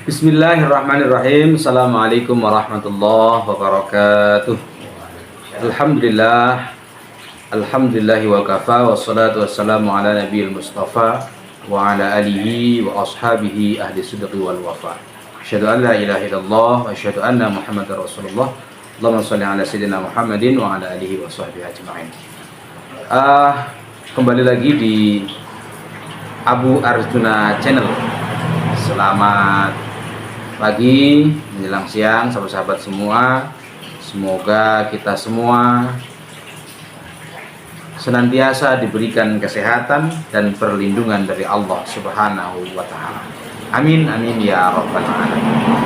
Bismillahirrahmanirrahim. Assalamualaikum warahmatullahi wabarakatuh. Alhamdulillah. Alhamdulillahi wa kafa. Wassalatu wassalamu ala nabiyil mustafa wa ala alihi wa ashabihi ahli sidqi wal wafa. Asyhadu an la ilaha illallah wa asyhadu anna Muhammadar Rasulullah. Allahumma shalli ala sayyidina Muhammadin wa ala alihi wa sahbihi ajma'in. Kembali lagi di Abu Arjuna Channel. Selamat pagi menjelang siang sahabat-sahabat semua. Semoga kita semua senantiasa diberikan kesehatan dan perlindungan dari Allah Subhanahu wa taala. Amin amin ya rabbal alamin.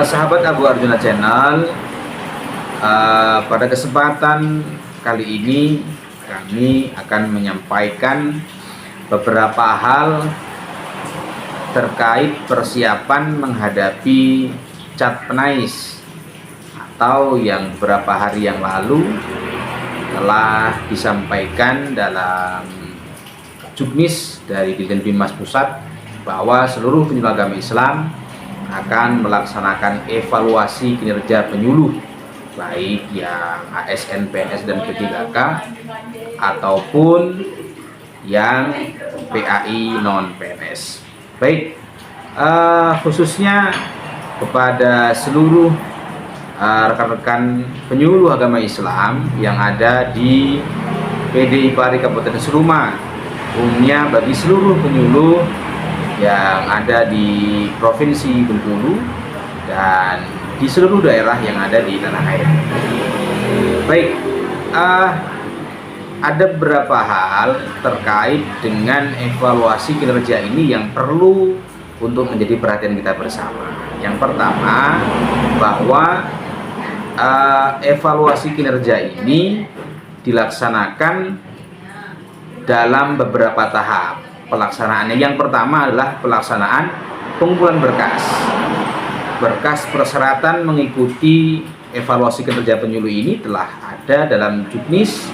Sahabat Abu Arjuna Channel, pada kesempatan kali ini kami akan menyampaikan beberapa hal terkait persiapan menghadapi Cat Penais, atau yang beberapa hari yang lalu telah disampaikan dalam Juknis dari Dirjen Bimas Pusat bahwa seluruh penyuluh agama Islam akan melaksanakan evaluasi kinerja penyuluh, baik yang ASN, PNS, dan P3K ataupun yang PAI non-PNS. Baik, khususnya kepada seluruh rekan-rekan penyuluh agama Islam yang ada di PD IPARI Kabupaten Seruma, umumnya bagi seluruh penyuluh yang ada di Provinsi Bengkulu dan di seluruh daerah yang ada di tanah air. Baik, ada beberapa hal terkait dengan evaluasi kinerja ini yang perlu untuk menjadi perhatian kita bersama. Yang pertama, bahwa evaluasi kinerja ini dilaksanakan dalam beberapa tahap pelaksanaannya. Yang pertama adalah pelaksanaan pengumpulan berkas persyaratan mengikuti evaluasi kinerja penyuluh ini telah ada dalam Juknis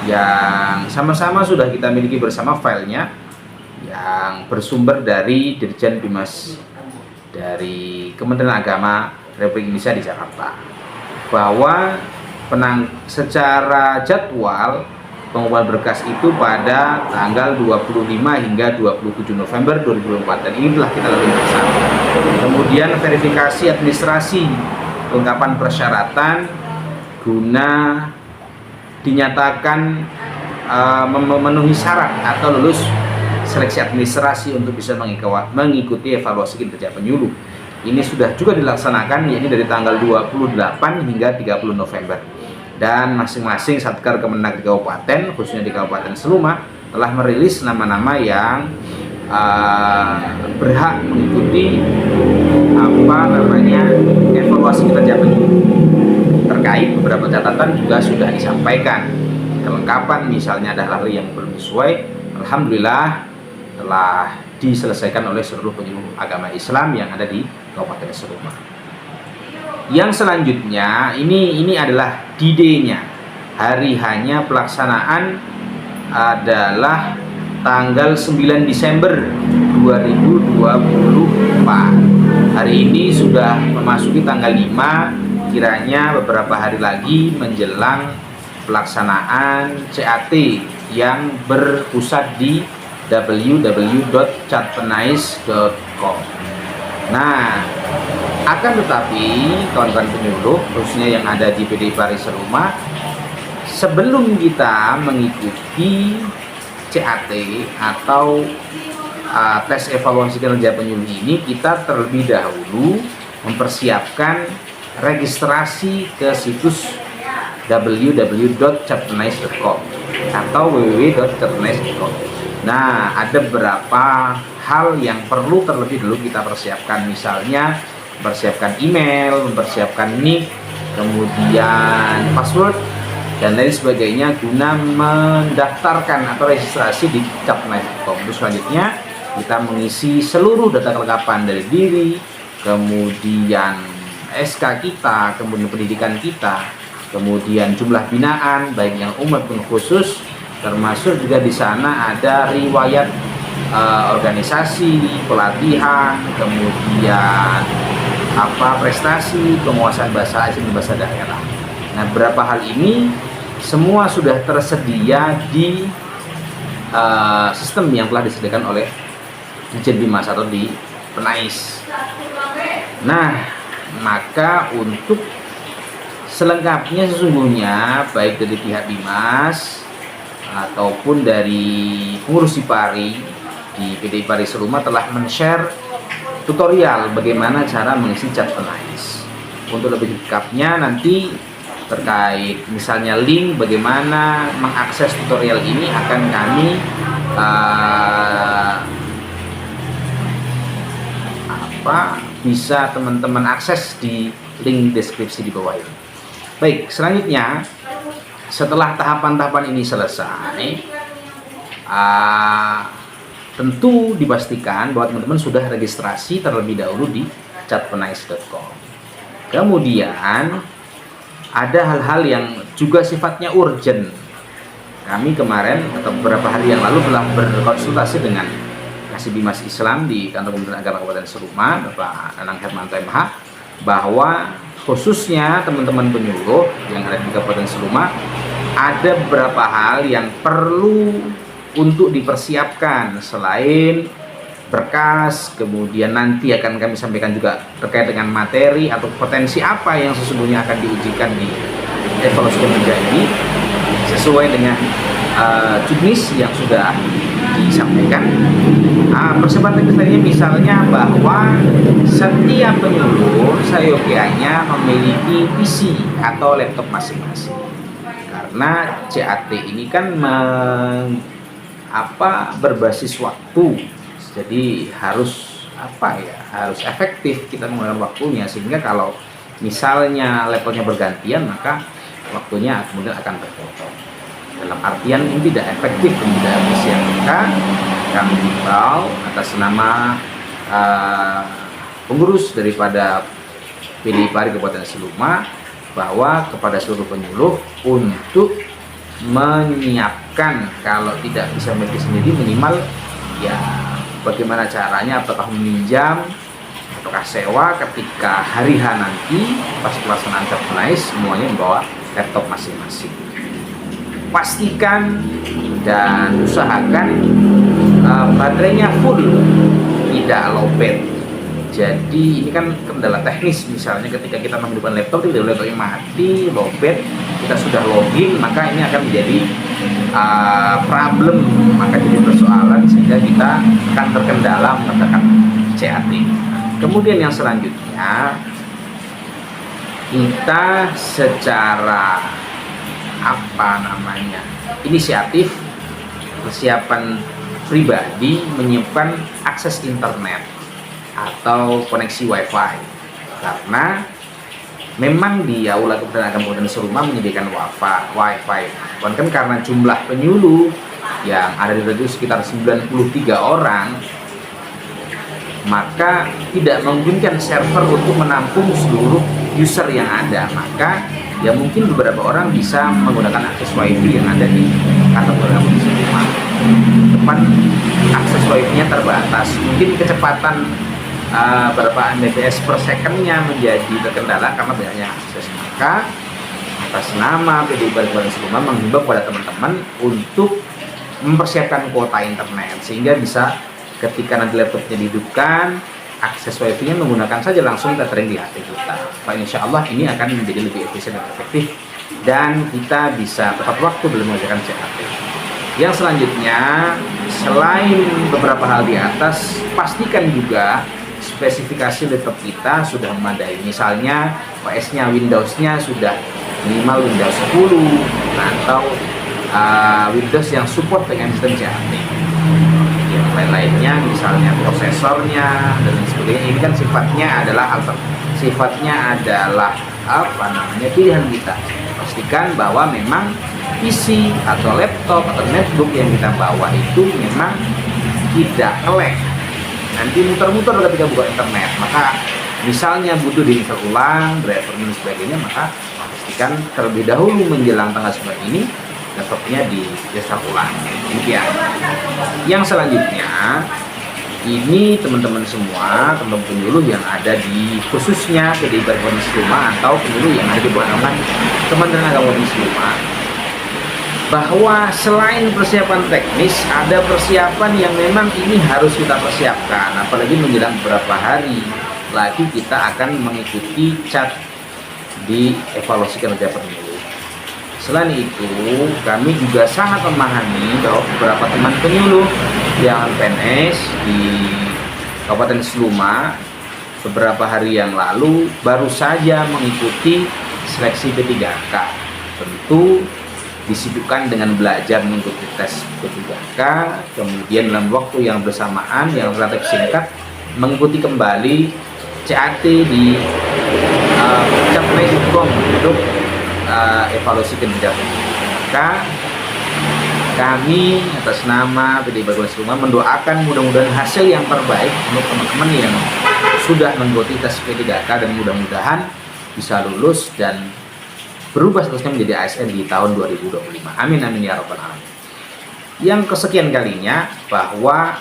yang sama-sama sudah kita miliki bersama filenya, yang bersumber dari Dirjen Bimas dari Kementerian Agama Republik Indonesia di Jakarta, bahwa secara jadwal pengumpulan berkas itu pada tanggal 25 hingga 27 November 2024, dan ini telah kita lalui bersama. Kemudian verifikasi administrasi kelengkapan persyaratan guna dinyatakan memenuhi syarat atau lulus seleksi administrasi untuk bisa mengikuti evaluasi kinerja penyuluh. Ini sudah juga dilaksanakan, yakni dari tanggal 28 hingga 30 November. Dan masing-masing Satker Kemenag di Kabupaten, khususnya di Kabupaten Seluma, telah merilis nama-nama yang berhak mengikuti evaluasi kinerja penyuluh. Terkait beberapa catatan juga sudah disampaikan. Kelengkapan misalnya ada hal yang belum sesuai, alhamdulillah telah diselesaikan oleh seluruh penyuluh agama Islam yang ada di Kabupaten Seruma. Yang selanjutnya ini adalah D-Day-nya. Hari hanya pelaksanaan adalah tanggal 9 Desember 2024. Hari ini sudah memasuki tanggal 5, kiranya beberapa hari lagi menjelang pelaksanaan CAT yang berpusat di www.catpenais.com. Nah, akan tetapi kawan-kawan penyuluh khususnya yang ada di PD IPARI Seruma, sebelum kita mengikuti CAT atau tes evaluasi kinerja penyuluh ini, kita terlebih dahulu mempersiapkan registrasi ke situs www.catpenais.com atau www.catpenais.com. Nah, ada beberapa hal yang perlu terlebih dulu kita persiapkan, misalnya mempersiapkan email, mempersiapkan nick, kemudian password dan lain sebagainya guna mendaftarkan atau registrasi di catpenais.com. Terus selanjutnya kita mengisi seluruh data kelengkapan dari diri, kemudian SK kita, kemudian pendidikan kita, kemudian jumlah binaan baik yang umum maupun khusus, termasuk juga di sana ada riwayat organisasi, pelatihan, kemudian prestasi, penguasaan bahasa asing dan bahasa daerah. Nah, beberapa hal ini semua sudah tersedia di sistem yang telah disediakan oleh Ditjen Bimas atau di Penais. Nah, maka untuk selengkapnya sesungguhnya baik dari pihak Bimas ataupun dari pengurus Ipari di PD Ipari Seluma telah men-share tutorial bagaimana cara mengisi chat Penais. Untuk lebih lengkapnya nanti terkait misalnya link bagaimana mengakses tutorial ini akan kami bisa teman-teman akses di link deskripsi di bawah ini. Baik, selanjutnya setelah tahapan-tahapan ini selesai, tentu dipastikan bahwa teman-teman sudah registrasi terlebih dahulu di chatpenais.com. Kemudian ada hal-hal yang juga sifatnya urgent. Kami kemarin atau beberapa hari yang lalu telah berkonsultasi dengan Kasih Bimas Islam di Kantor Kementerian Agama Kabupaten Seluma, Bapak Anang Hermanto MH, bahwa khususnya teman-teman penyuluh yang ada di Kabupaten Seluma ada beberapa hal yang perlu untuk dipersiapkan selain berkas, kemudian nanti akan kami sampaikan juga terkait dengan materi atau potensi apa yang sesungguhnya akan diujikan di evaluasi kinerja ini sesuai dengan juknis yang sudah disampaikan. Persiapan teknisnya misalnya bahwa setiap penyuluh seyogianya memiliki PC atau laptop masing-masing, karena CAT ini kan berbasis waktu. Jadi harus harus efektif kita menggunakan waktunya, sehingga kalau misalnya levelnya bergantian maka waktunya kemudian akan berpotong. Dalam artian ini tidak efektif dan tidak efisien, maka kami himbau atas nama pengurus daripada PD Ipari Kabupaten Seluma bahwa kepada seluruh penyuluh untuk menyiapkan, kalau tidak bisa memiliki sendiri minimal ya bagaimana caranya, apakah meminjam ataukah sewa ketika hari H nanti pas pelaksanaan chat Penais semuanya membawa laptop masing-masing. Pastikan dan usahakan baterainya full, tidak lowbat. Jadi ini kan kendala teknis, misalnya ketika kita menghidupkan laptop tidak laptopnya mati, lowbat, kita sudah login, maka ini akan menjadi problem, maka jadi persoalan sehingga kita akan terkendala menggunakan CAT. Kemudian yang selanjutnya kita secara inisiatif persiapan pribadi menyiapkan akses internet atau koneksi wifi, karena memang di Aula Kementerian Agama Kabupaten Seluma menyediakan wifi. Kan karena jumlah penyuluh yang ada di radio sekitar 93 orang, maka tidak memungkinkan server untuk menampung seluruh user yang ada. Maka ya mungkin beberapa orang bisa menggunakan akses wifi yang ada di kantor Kabupaten Seluma. Teman akses wifi-nya terbatas, mungkin kecepatan berapa Mbps per second-nya menjadi terkendala karena banyaknya akses. Maka atas nama PD Ipari Kabupaten Seluma menghimbau kepada teman-teman untuk mempersiapkan kuota internet sehingga bisa ketika nanti laptopnya dihidupkan, akses wifi-nya menggunakan saja langsung tethering di HP kita. Pak, insya Allah ini akan menjadi lebih efisien dan efektif dan kita bisa tepat waktu dalam mengerjakan CAT. Yang selanjutnya, selain beberapa hal di atas, pastikan juga spesifikasi laptop kita sudah memadai. Misalnya OS-nya, Windows-nya sudah minimal Windows 10 atau Windows yang support dengan sistem CAT. Yang lain-lainnya misalnya prosesornya dan sebagainya, ini kan sifatnya adalah pilihan kita. Pastikan bahwa memang PC atau laptop atau netbook yang kita bawa itu memang tidak nge-lag. Nanti muter-muter ketika buka internet, maka misalnya butuh diinstal ulang driver dan sebagainya, maka pastikan terlebih dahulu menjelang tanggal 9 ini laptopnya di restart ulang. Demikian. Yang selanjutnya, ini teman-teman semua, teman-teman penyuluh yang ada di khususnya PDI Provinsi Siloma atau penyuluh yang ada di bawah naungan Kementerian Agama Provinsi Siloma, bahwa selain persiapan teknis, ada persiapan yang memang ini harus kita persiapkan, apalagi menjelang beberapa hari lagi kita akan mengikuti CAT di evaluasi kinerja pemilu. Selain itu, kami juga sangat memahami bahwa beberapa teman penyuluh yang PNS di Kabupaten Siloma beberapa hari yang lalu baru saja mengikuti seleksi P3K. Tentu disibukkan dengan belajar mengikuti tes P3K, kemudian dalam waktu yang bersamaan yang relatif singkat mengikuti kembali CAT di Capres.com untuk evaluasi kinerja PDIK. Kami atas nama PDI Provinsi Siloma mendoakan mudah-mudahan hasil yang terbaik untuk teman-teman yang sudah mengikuti tes P3K dan mudah-mudahan bisa lulus dan berubah statusnya menjadi ASN di tahun 2025. Amin amin ya rabbal alamin. Yang kesekian kalinya bahwa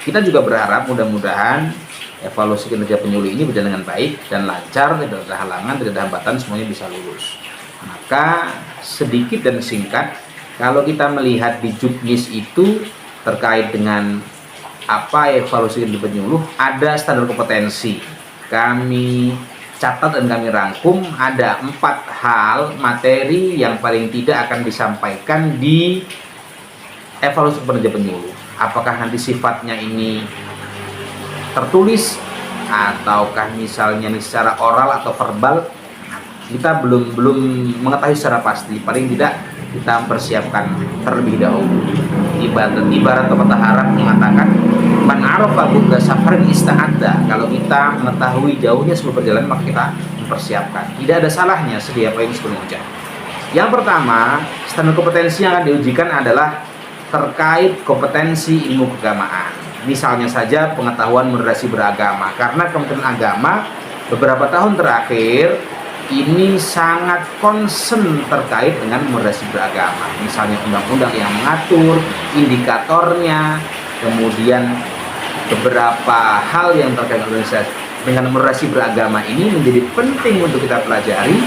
kita juga berharap mudah-mudahan evaluasi kinerja penyuluh ini berjalan dengan baik dan lancar, tidak ada halangan, tidak ada hambatan, semuanya bisa lulus. Maka sedikit dan singkat, kalau kita melihat di juknis itu terkait dengan apa evaluasi kinerja penyuluh, ada standar kompetensi. Kami catat dan kami rangkum ada 4 hal materi yang paling tidak akan disampaikan di evaluasi kinerja penyuluh. Apakah nanti sifatnya ini tertulis ataukah misalnya secara oral atau verbal, kita belum mengetahui secara pasti. Paling tidak kita mempersiapkan terlebih dahulu. Ibarat pepatah Arab mengatakan man arafa budda safarin ista'adda. Kalau kita mengetahui jauhnya sebelum perjalanan maka kita mempersiapkan. Tidak ada salahnya sedia poin sebelum ujian. Yang pertama, standar kompetensi yang akan diujikan adalah terkait kompetensi ilmu keagamaan. Misalnya saja pengetahuan moderasi beragama, karena Kementerian Agama beberapa tahun terakhir ini sangat concern terkait dengan moderasi beragama. Misalnya undang-undang yang mengatur, indikatornya, kemudian beberapa hal yang terkait dengan moderasi beragama ini menjadi penting untuk kita pelajari.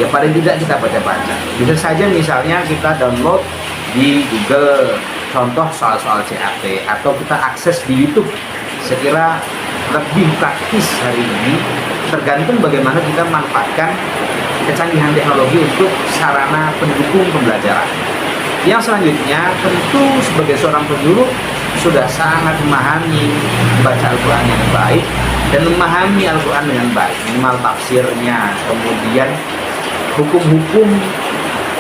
Ya paling tidak kita baca-baca. Bisa saja misalnya kita download di Google contoh soal-soal CAT atau kita akses di YouTube. Saya kira lebih praktis hari ini, tergantung bagaimana kita manfaatkan kecanggihan teknologi untuk sarana pendukung pembelajaran. Yang selanjutnya, tentu sebagai seorang penyuluh sudah sangat memahami membaca Al-Quran yang baik dan memahami Al-Quran dengan baik, minimal tafsirnya, kemudian hukum-hukum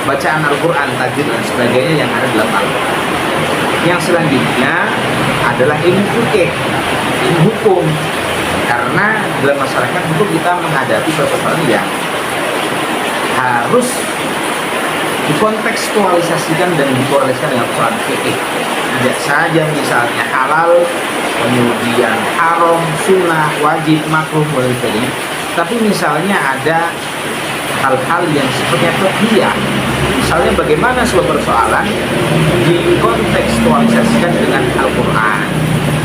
bacaan Al-Quran, tajwid dan sebagainya yang ada dalam Al-Quran. Yang selanjutnya adalah ilmu fikih, ilmu hukum, karena dalam masyarakat untuk kita menghadapi persoalan yang harus dikontekstualisasikan dan dikorelasikan dengan persoalan fikih. Tidak saja misalnya halal, kemudian haram, sunnah, wajib, makruh, dan sebagainya, tapi misalnya ada hal-hal yang sifatnya fikih. Misalnya bagaimana sebuah persoalan dikontekstualisasikan dengan Al-Quran,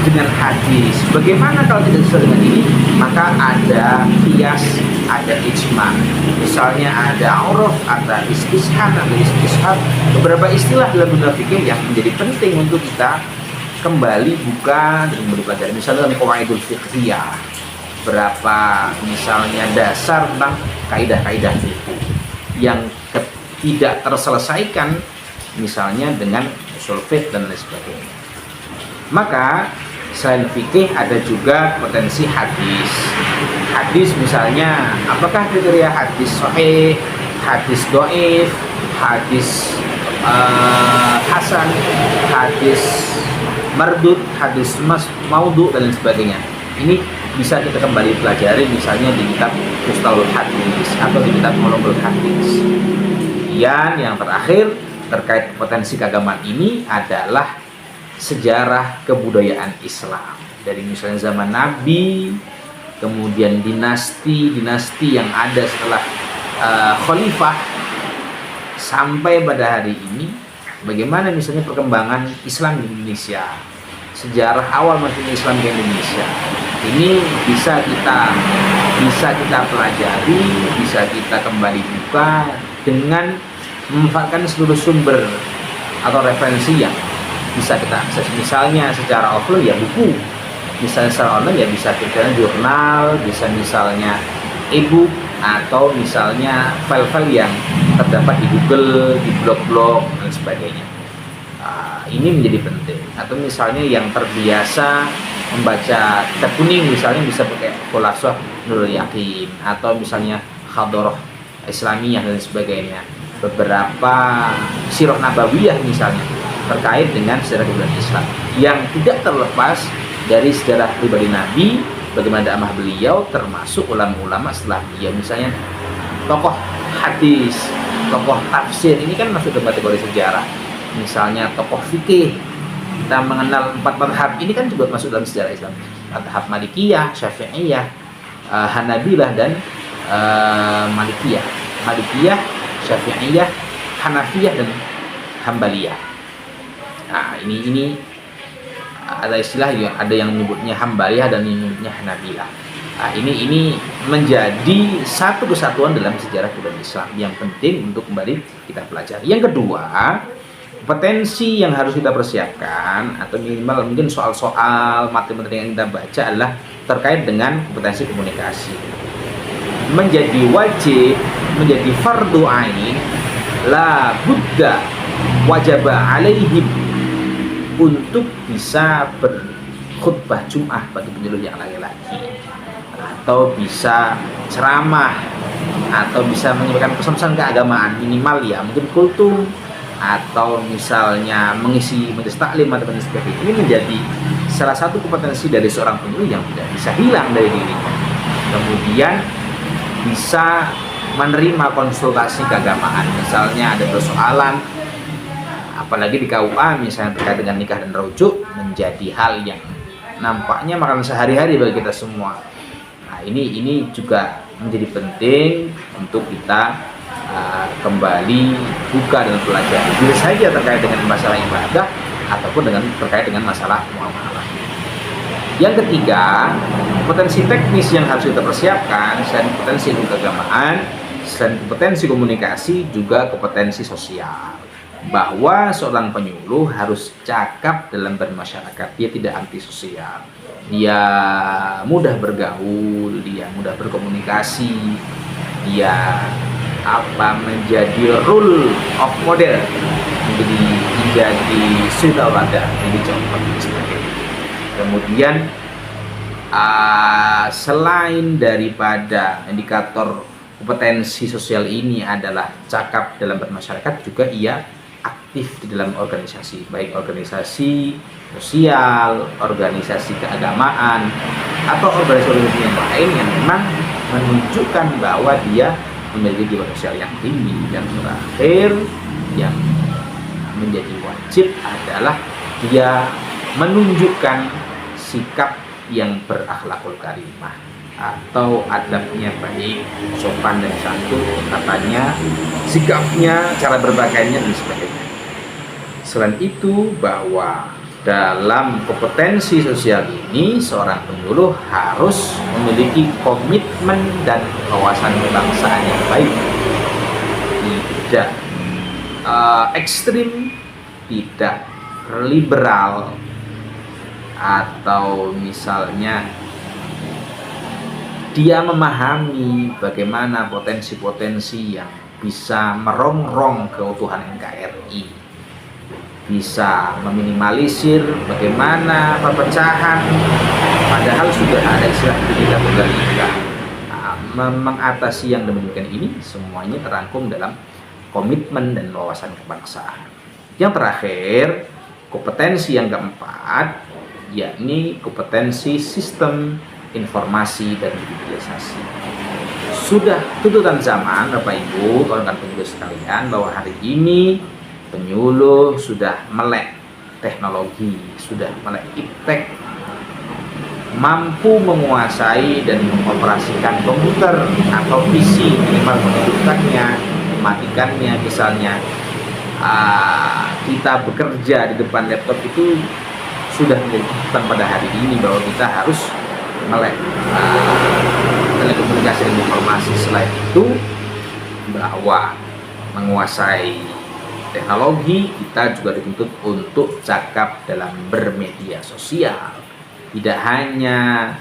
dengan hadis. Bagaimana kalau tidak sesuai dengan ini, maka ada qiyas, ada ijma. Misalnya ada uruf, ada istishad, beberapa istilah dalam dunia fikih yang menjadi penting untuk kita kembali buka dan belajar. Misalnya dalam qawaidul fiqhiyah, berapa misalnya dasar tentang kaidah-kaidah fikih yang tidak terselesaikan misalnya dengan usul fiqh dan lain sebagainya. Maka selain fikih ada juga potensi hadis. Hadis misalnya apakah kriteria hadis sahih, hadis dhaif, hadis hasan, hadis mardud, hadis maudhu dan lain sebagainya. Ini bisa kita kembali pelajari misalnya di kitab Mustalahul Hadis atau di kitab Ulumul Hadis. Kemudian yang terakhir terkait potensi keagamaan ini adalah sejarah kebudayaan Islam dari misalnya zaman Nabi, kemudian dinasti yang ada setelah khalifah sampai pada hari ini, bagaimana misalnya perkembangan Islam di Indonesia, sejarah awal masuknya Islam ke Indonesia, ini bisa kita pelajari, bisa kita kembali buka dengan memanfaatkan seluruh sumber atau referensi yang bisa kita akses. Misalnya secara offline ya buku, misalnya secara online ya bisa kita jurnal, bisa misalnya e-book, atau misalnya file-file yang terdapat di Google, di blog-blog dan sebagainya. Ini menjadi penting. Atau misalnya yang terbiasa membaca kitab kuning, misalnya bisa pakai Khulasah Nurul Yakin, atau misalnya Khadharah Islamiyah dan sebagainya. Beberapa sirah nabawiyah misalnya terkait dengan sejarah kehidupan Islam yang tidak terlepas dari sejarah pribadi Nabi, bagaimana dakwah beliau, termasuk ulama-ulama setelah beliau, misalnya tokoh hadis, tokoh tafsir, ini kan masuk dalam kategori sejarah. Misalnya tokoh fikih, kita mengenal 4 mazhab, ini kan juga masuk dalam sejarah Islam. Mazhab Malikiyah, Syafi'iyah, Hanabilah dan Malikiyah, Syafi'iyah, Hanafiyah dan Hambaliyah. Nah, ini ada istilah ya, ada yang menyebutnya Hambaliyah dan yang menyebutnya Hanabilah. Nah, ini menjadi satu kesatuan dalam sejarah kehidupan Islam yang penting untuk kembali kita pelajari. Yang kedua, kompetensi yang harus kita persiapkan atau minimal mungkin soal-soal materi yang kita baca adalah terkait dengan kompetensi komunikasi. Menjadi wajib, menjadi fardu ain, la budda wajaba alaihim untuk bisa berkhutbah Jum'ah bagi penyuluh yang laki-laki, atau bisa ceramah, atau bisa menyampaikan pesan-pesan keagamaan minimal ya mungkin kultum, atau misalnya mengisi majelis taklim atau sebagainya. Ini menjadi salah satu kompetensi dari seorang penyuluh yang tidak bisa hilang dari dirinya. Kemudian bisa menerima konsultasi keagamaan, misalnya ada persoalan apalagi di KUA misalnya terkait dengan nikah dan rujuk, menjadi hal yang nampaknya makanan sehari-hari bagi kita semua. Nah, ini juga menjadi penting untuk kita kembali buka dan pelajari, bisa saja terkait dengan masalah ibadah ataupun terkait dengan masalah muamalah. Yang ketiga, kompetensi teknis yang harus kita persiapkan selain kompetensi keagamaan, selain kompetensi komunikasi, juga kompetensi sosial. Bahwa seorang penyuluh harus cakap dalam bermasyarakat, dia tidak antisosial, dia mudah bergaul, dia mudah berkomunikasi, dia menjadi role of model, menjadi suri tauladan, menjadi contoh dan sebagainya. Kemudian selain daripada indikator kompetensi sosial ini adalah cakap dalam bermasyarakat, juga ia aktif di dalam organisasi, baik organisasi sosial, organisasi keagamaan, atau organisasi yang lain yang memang menunjukkan bahwa dia memiliki jiwa sosial yang tinggi. Dan terakhir yang menjadi wajib adalah dia menunjukkan sikap yang berakhlakul karimah atau adabnya baik, sopan dan santun, katanya, sikapnya, cara berpakaiannya dan sebagainya. Selain itu, bahwa dalam kompetensi sosial ini seorang penyuluh harus memiliki komitmen dan wawasan kebangsaan yang baik, tidak ekstrim, tidak liberal, atau misalnya dia memahami bagaimana potensi-potensi yang bisa merongrong keutuhan NKRI, bisa meminimalisir bagaimana perpecahan, padahal sudah ada istilah Bhinneka Tunggal Ika. Mengatasi yang demikian ini semuanya terangkum dalam komitmen dan wawasan kebangsaan. Yang terakhir, kompetensi yang keempat, yakni kompetensi sistem informasi dan digitalisasi. Sudah tuntutan zaman, Bapak Ibu, kawan-kawan penyuluh sekalian, bahwa hari ini penyuluh sudah melek teknologi, sudah melek iptek, mampu menguasai dan mengoperasikan komputer atau PC, minimal menghidupkannya, mematikannya. Misalnya kita bekerja di depan laptop itu sudah menjadi tuntutan pada hari ini bahwa kita harus melek telekomunikasi dan informasi. Selain itu, bahwa menguasai teknologi, kita juga dituntut untuk cakap dalam bermedia sosial. Tidak hanya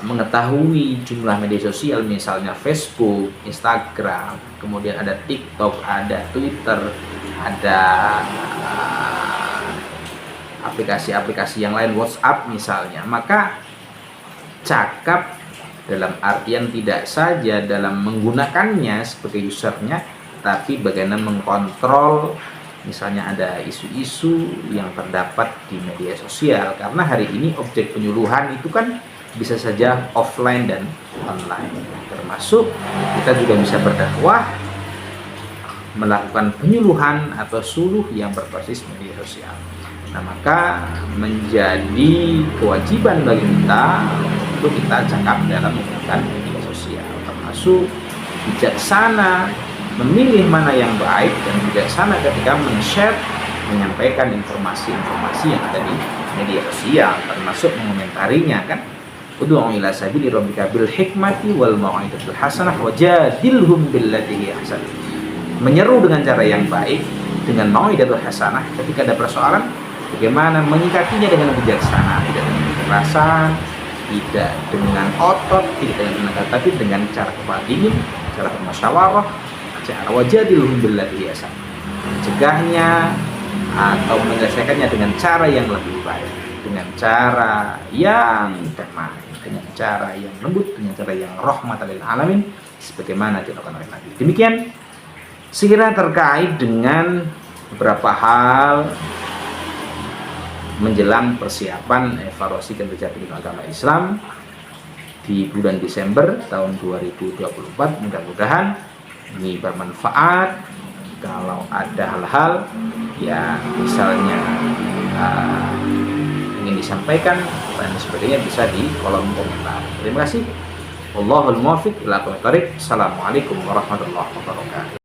mengetahui jumlah media sosial, misalnya Facebook, Instagram, kemudian ada TikTok, ada Twitter, ada aplikasi-aplikasi yang lain, WhatsApp misalnya. Maka cakap dalam artian tidak saja dalam menggunakannya sebagai usernya, tapi bagaimana mengkontrol misalnya ada isu-isu yang terdapat di media sosial. Karena hari ini objek penyuluhan itu kan bisa saja offline dan online, termasuk kita juga bisa berdakwah, melakukan penyuluhan atau suluh yang berbasis media sosial. Nah, maka menjadi kewajiban bagi kita untuk kita cakap dalam menggunakan media sosial, termasuk bijaksana memilih mana yang baik dan bijaksana ketika men-share, menyampaikan informasi-informasi yang ada di media sosial, termasuk mengomentarinya kan. Ud'u ila sabili rabbika bil hikmati wal mau'izatil hasanah wajadilhum billati hi ahsan. Menyeru dengan cara yang baik, dengan mau'izatul hasanah. Ketika ada persoalan, bagaimana menyikapinya dengan bijaksana, tidak dengan kekerasan, tidak dengan otot, tidak dengan tenaga, tapi dengan cara kepala dingin, cara bermusyawarah, cara wajadilhum billati hi ahsan. Mencegahnya atau menyelesaikannya dengan cara yang lebih baik, dengan cara yang damai, dengan cara yang lembut, dengan cara yang rahmatan lil alamin, sebagaimana dilakukan oleh Nabi. Demikian sekira terkait dengan beberapa hal menjelang persiapan evaluasi kinerja pendidikan agama Islam di bulan Desember tahun 2024. Mudah-mudahan ini bermanfaat. Kalau ada hal-hal yang misalnya ingin disampaikan dan sebagainya, bisa di kolom komentar. Terima kasih. Wallahul muwaffiq ila aqwamit thoriq. Assalamualaikum warahmatullahi wabarakatuh.